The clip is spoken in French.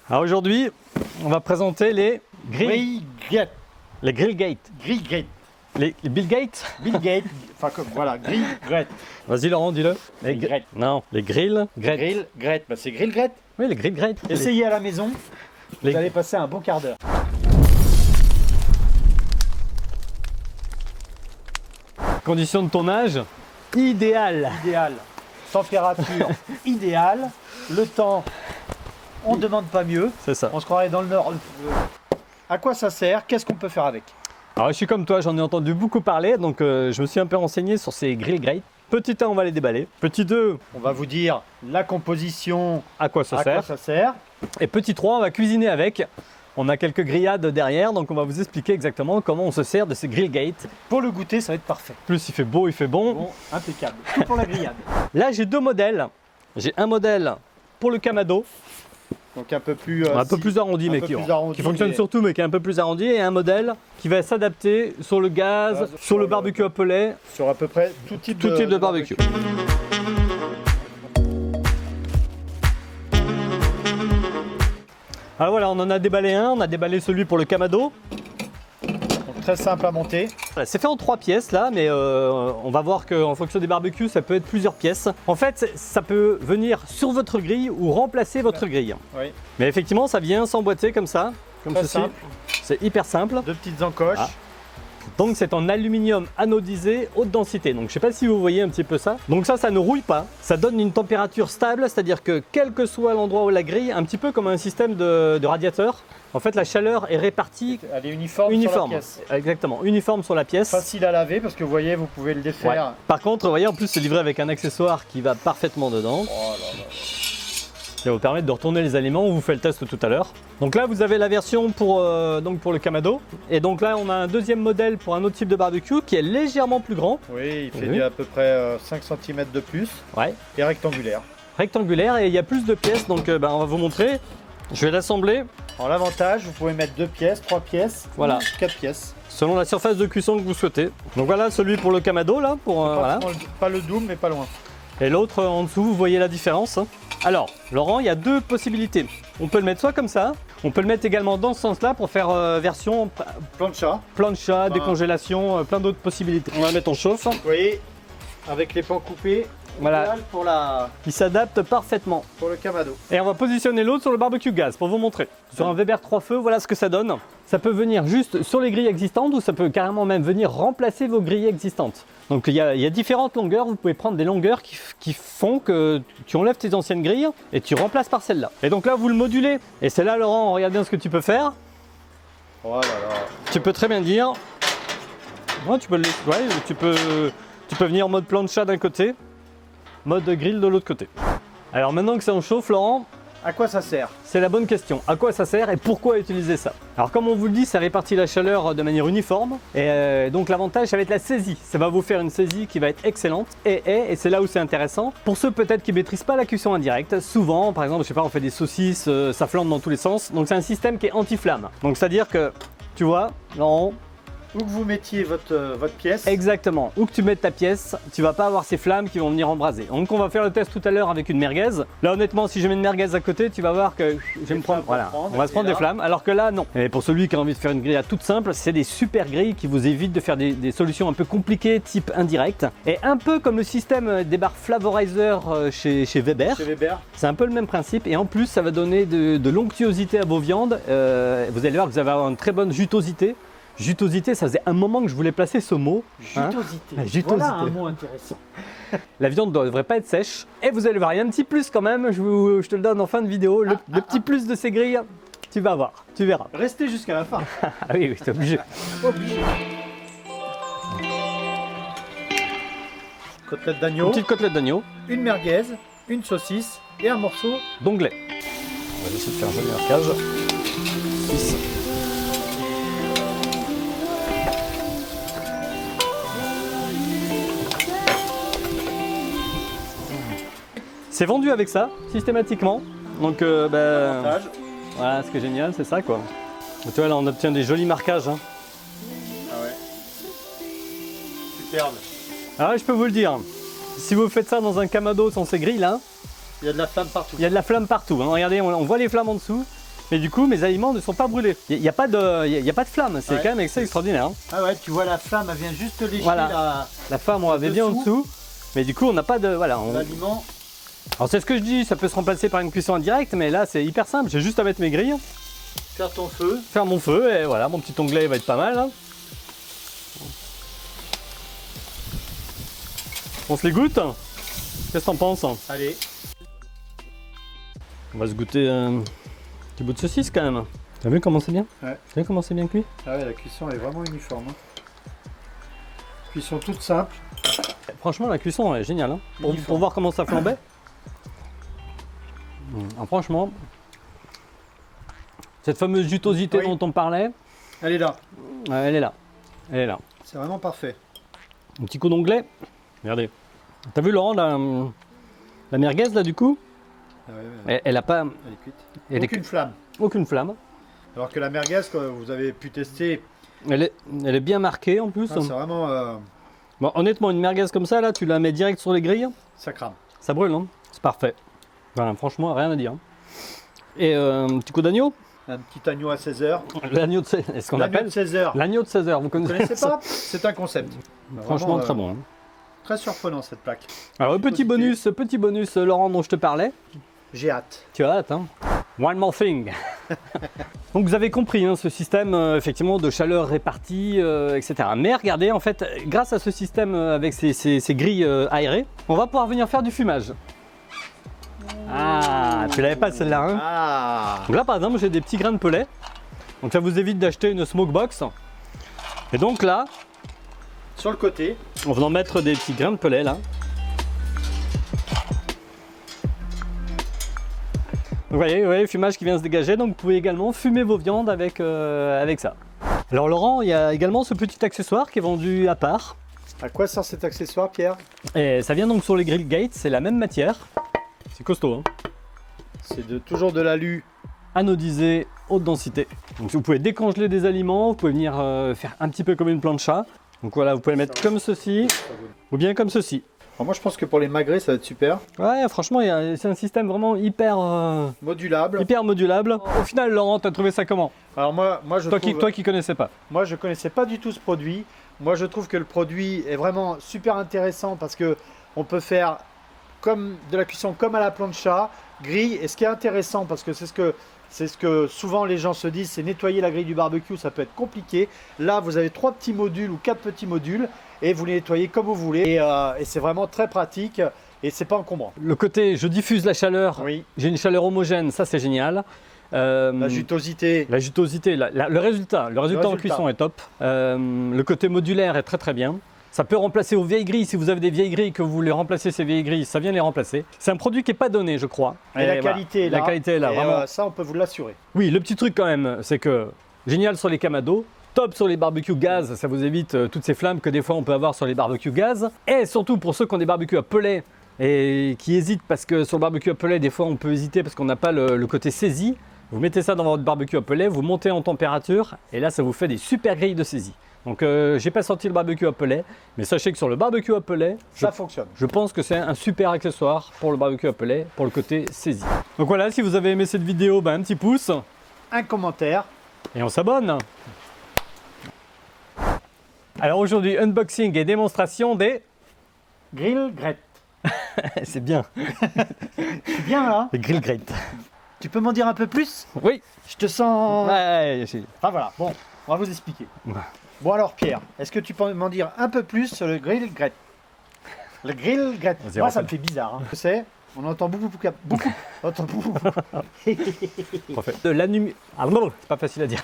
Alors aujourd'hui, on va présenter les Grillgate. les Grillgate. Grillgate. Les Bill Gates. Bill Gates. Enfin, comme, voilà, Grillgate. Vas-y Laurent, dis-le. Les Grillgate. Non, les Grillgate. Grillgate. Bah, c'est Grillgate. Oui, les Grillgate. Essayez à la maison. Les- Vous allez passer un bon quart d'heure. Conditions de tournage idéales. Idéal. Température idéale. Le temps, on ne demande pas mieux. C'est ça. On se croirait dans le nord. À quoi ça sert? Qu'est-ce qu'on peut faire avec? Alors je suis comme toi, j'en ai entendu beaucoup parler, donc je me suis un peu renseigné sur ces Grillgate. Petit 1, on va les déballer. Petit 2, On va vous dire la composition, à quoi ça à sert. quoi ça sert. Et petit 3, on va cuisiner avec. On a quelques grillades derrière, donc on va vous expliquer exactement comment on se sert de ces Grillgate. Pour le goûter, ça va être parfait. Plus il fait beau, il fait bon. Bon, impeccable. Tout pour la grillade. Là, j'ai deux modèles. J'ai un modèle pour le Kamado, Donc un peu plus, un peu plus arrondi, un mais peu qui, plus arrondi, qui fonctionne mais- surtout, mais qui est un peu plus arrondi, et un modèle qui va s'adapter sur le gaz, Gaz, sur sur le le- barbecue à pellet, sur à peu près tout type tout type de barbecue. Alors voilà, on en a déballé un, on a déballé celui pour le Kamado. Donc, très simple à monter. Voilà, c'est fait en 3 pièces là, mais on va voir qu'en fonction des barbecues, ça peut être plusieurs pièces. En fait, ça peut venir sur votre grille ou remplacer votre grille. Oui. Mais effectivement, ça vient s'emboîter comme ça, comme Très ceci. simple. C'est hyper simple. Deux petites encoches. Ah. Donc c'est en aluminium anodisé haute densité. Donc je sais pas si vous voyez un petit peu ça. Donc ça ne rouille pas. Ça donne une température stable, c'est-à-dire que quel que soit l'endroit où la grille, un petit peu comme un système de radiateur, en fait la chaleur est répartie Elle est uniforme, uniforme. sur la pièce. Exactement, uniforme sur la pièce. Facile à laver parce que vous voyez, vous pouvez le Ouais. défaire. Par contre, vous voyez, en plus c'est livré avec un accessoire qui va parfaitement dedans. Oh là là. Qui va vous permettre de retourner les aliments. On vous fait le test tout à l'heure. Donc là, vous avez la version donc pour le Kamado. Et donc là, on a un deuxième modèle pour un autre type de barbecue qui est légèrement plus grand. Oui, il fait Oui. à peu près 5 cm de plus Ouais. et rectangulaire. Rectangulaire et il y a plus de pièces. Donc on va vous montrer. Je vais l'assembler En l'avantage, vous pouvez mettre 2 pièces, 3 pièces, Voilà. 4 pièces. selon la surface de cuisson que vous souhaitez. Donc voilà celui pour le Kamado là. Voilà. Pas le double, mais pas loin. Et l'autre en dessous, vous voyez la différence. Alors, Laurent, il y a deux possibilités. On peut le mettre soit comme ça, on peut le mettre également dans ce sens-là pour faire version Plancha. plancha, Voilà. décongélation, plein d'autres possibilités. On va mettre en chauffe. Vous voyez, avec les pans coupés, Voilà. idéal Il s'adapte parfaitement. pour le Kamado. Et on va positionner l'autre sur le barbecue gaz pour vous montrer. Sur un Weber 3 feux, voilà ce que ça donne. Ça peut venir juste sur les grilles existantes ou ça peut carrément même venir remplacer vos grilles existantes. Donc il y a différentes longueurs. Vous pouvez prendre des longueurs qui font que tu enlèves tes anciennes grilles et tu remplaces par celle-là. Et donc là, vous le modulez. Et c'est là, Laurent, regarde bien ce que tu peux faire. Oh là là. Tu peux très bien dire. Ouais, tu peux venir en mode plancha d'un côté, mode grill de l'autre côté. Alors maintenant que ça en chauffe, Laurent, À quoi ça sert? c'est la bonne question. À quoi ça sert et pourquoi utiliser ça? Alors comme on vous le dit, ça répartit la chaleur de manière uniforme. Et donc l'avantage, ça va être la saisie. Ça va vous faire une saisie qui va être excellente. Et c'est là où c'est intéressant. Pour ceux peut-être qui ne maîtrisent pas la cuisson indirecte, souvent, par exemple, je sais pas, on fait des saucisses, ça flambe dans tous les sens. Donc c'est un système qui est anti-flamme. Donc c'est-à-dire que, tu vois, Laurent, Où que vous mettiez votre pièce, exactement. Où que tu mettes ta pièce, tu vas pas avoir ces flammes qui vont venir embraser. Donc on va faire le test tout à l'heure avec une merguez. Là honnêtement, si je mets une merguez à côté, tu vas voir que je vais me prendre, flammes vont voilà, prendre, on va se et prendre des là- flammes. Alors que là, non. Et pour celui qui a envie de faire une grille toute simple, c'est des super grilles qui vous évitent de faire des solutions un peu compliquées, type indirect. Et un peu comme le système des barres Flavorizer chez Weber. chez Weber. C'est un peu le même principe et en plus ça va donner de l'onctuosité à vos viandes. Vous allez voir que vous allez avoir une très bonne jutosité. Jutosité, ça faisait un moment que je voulais placer ce mot. hein. Jutosité. La jutosité. Voilà un mot intéressant. La viande ne devrait pas être sèche. Et vous allez voir, il y a un petit plus quand même, je te le donne en fin de vidéo. Le petit plus de ces grilles, tu vas voir, tu verras. Restez jusqu'à la fin. Ah oui, oui, t'es obligé. Obligé. Côtelette d'agneau, Une petite côtelette d'agneau, une merguez, une saucisse et un morceau. d'onglet. On va essayer de faire un joli marquage. 6. C'est vendu avec ça, systématiquement. Donc, Avantage. voilà, ce qui est génial, c'est ça quoi. Tu vois, là, on obtient des jolis marquages. Hein. Ah ouais. Superbe. Alors, je peux vous le dire, si vous faites ça dans un Kamado sans ces grilles là, Il y a de la flamme partout. il y a de la flamme partout. Hein. Regardez, on voit les flammes en dessous. mais du coup mes aliments ne sont pas brûlés. Il n'y a, pas de flamme, c'est quand même extraordinaire. Hein. Ah ouais, tu vois la flamme, elle vient juste lécher la flamme, on avait bien en dessous, mais du coup on n'a pas de... Voilà, l'aliment. Alors c'est ce que je dis, ça peut se remplacer par une cuisson indirecte, mais là c'est hyper simple, j'ai juste à mettre mes grilles. Faire ton feu. Faire mon feu, et voilà, mon petit onglet va être pas mal. Hein. On se les goûte? Qu'est-ce que t'en penses? Allez. On va se goûter un petit bout de saucisse quand même. T'as vu comment c'est bien? Ouais. T'as vu comment c'est bien cuit? Ah ouais, la cuisson est vraiment uniforme. Hein. Cuisson toute simple. Franchement, la cuisson est géniale. Hein. Pour voir comment ça flambait. Ah, franchement, cette fameuse jutosité dont on parlait, elle est là. Elle est là. Elle est là. C'est vraiment parfait. Un petit coup d'onglet. Regardez. T'as vu Laurent la merguez là du coup? Ah ouais. Elle a pas. Elle est cuite. Aucune flamme. Aucune flamme. Alors que la merguez, que vous avez pu tester. Elle est bien marquée en plus. Ah, c'est vraiment. Bon, honnêtement, une merguez comme ça là, tu la mets direct sur les grilles. Ça crame. Ça brûle, hein. C'est parfait. Voilà, franchement, rien à dire. Et un petit coup d'agneau. Un petit agneau à 16 heures. L'agneau de 16 heures. Est-ce qu'on appelle 16 heures. L'agneau de 16 heures, vous connaissez pas? C'est un concept. Franchement, très bon. Hein. Très surprenant cette plaque. Alors, petit bonus, Laurent, dont je te parlais. J'ai hâte. Tu as hâte, hein? One more thing. Donc, vous avez compris, hein, ce système, effectivement, de chaleur répartie, etc. Mais regardez, en fait, grâce à ce système avec ces grilles aérées, on va pouvoir venir faire du fumage. Ah, tu l'avais pas celle-là, hein? Ah. Donc là, par exemple, j'ai des petits grains de pellet. Donc ça vous évite d'acheter une smoke box. Et donc là, sur le côté, on va en mettre des petits grains de pellet là. Donc, vous voyez, le fumage qui vient se dégager. Donc vous pouvez également fumer vos viandes avec ça. Alors Laurent, il y a également ce petit accessoire qui est vendu à part. À quoi sert cet accessoire, Pierre? Et ça vient donc sur les grill gates, c'est la même matière. C'est costaud, hein. C'est toujours de l'alu anodisé haute densité. Donc vous pouvez décongeler des aliments, vous pouvez venir faire un petit peu comme une plancha. Donc voilà, vous pouvez mettre comme ceci ou bien comme ceci. Alors moi je pense que pour les magrets ça va être super. Ouais, franchement c'est un système vraiment hyper modulable. Hyper modulable. Au final, Laurent, t'as trouvé ça comment? Alors moi je trouve... Toi qui connaissais pas. Moi je connaissais pas du tout ce produit. Moi je trouve que le produit est vraiment super intéressant parce que on peut faire comme de la cuisson comme à la plancha, grille. Et ce qui est intéressant, parce que c'est ce que souvent les gens se disent, c'est nettoyer la grille du barbecue, ça peut être compliqué. Là, vous avez 3 petits modules ou 4 petits modules et vous les nettoyez comme vous voulez. Et c'est vraiment très pratique et c'est pas encombrant. Le côté, je diffuse la chaleur, oui. J'ai une chaleur homogène, ça c'est génial. La jutosité. La jutosité, le résultat en cuisson est top. Le côté modulaire est très très bien. Ça peut remplacer vos vieilles grilles. Si vous avez des vieilles grilles que vous voulez remplacer ces vieilles grilles, ça vient les remplacer. C'est un produit qui n'est pas donné, je crois. Et la qualité est là. La qualité est là, vraiment. Ça, on peut vous l'assurer. Oui, le petit truc quand même, c'est que génial sur les Kamado, top sur les barbecues gaz, ça vous évite toutes ces flammes que des fois on peut avoir sur les barbecues gaz. Et surtout pour ceux qui ont des barbecues à pellet et qui hésitent, parce que sur le barbecue à pellet, des fois on peut hésiter parce qu'on n'a pas le côté saisi. Vous mettez ça dans votre barbecue à pellet, vous montez en température et là ça vous fait des super grilles de saisie. Donc j'ai pas sorti le barbecue à pellet, mais sachez que sur le barbecue à pellet, ça fonctionne. Je pense que c'est un super accessoire pour le barbecue à pellet, pour le côté saisie. Donc voilà, si vous avez aimé cette vidéo, un petit pouce, un commentaire et on s'abonne. Alors aujourd'hui, unboxing et démonstration des grill grettes. C'est bien. C'est bien là. Les grill grettes. Tu peux m'en dire un peu plus? Oui. Je te sens... Ouais, enfin voilà, bon, on va vous expliquer. Bon alors Pierre, est-ce que tu peux m'en dire un peu plus sur le grill grette? Le grill grette, moi ça me fait bizarre, hein. Je sais, on entend beaucoup. On entend beaucoup. De l'anime... Ah non, c'est pas facile à dire.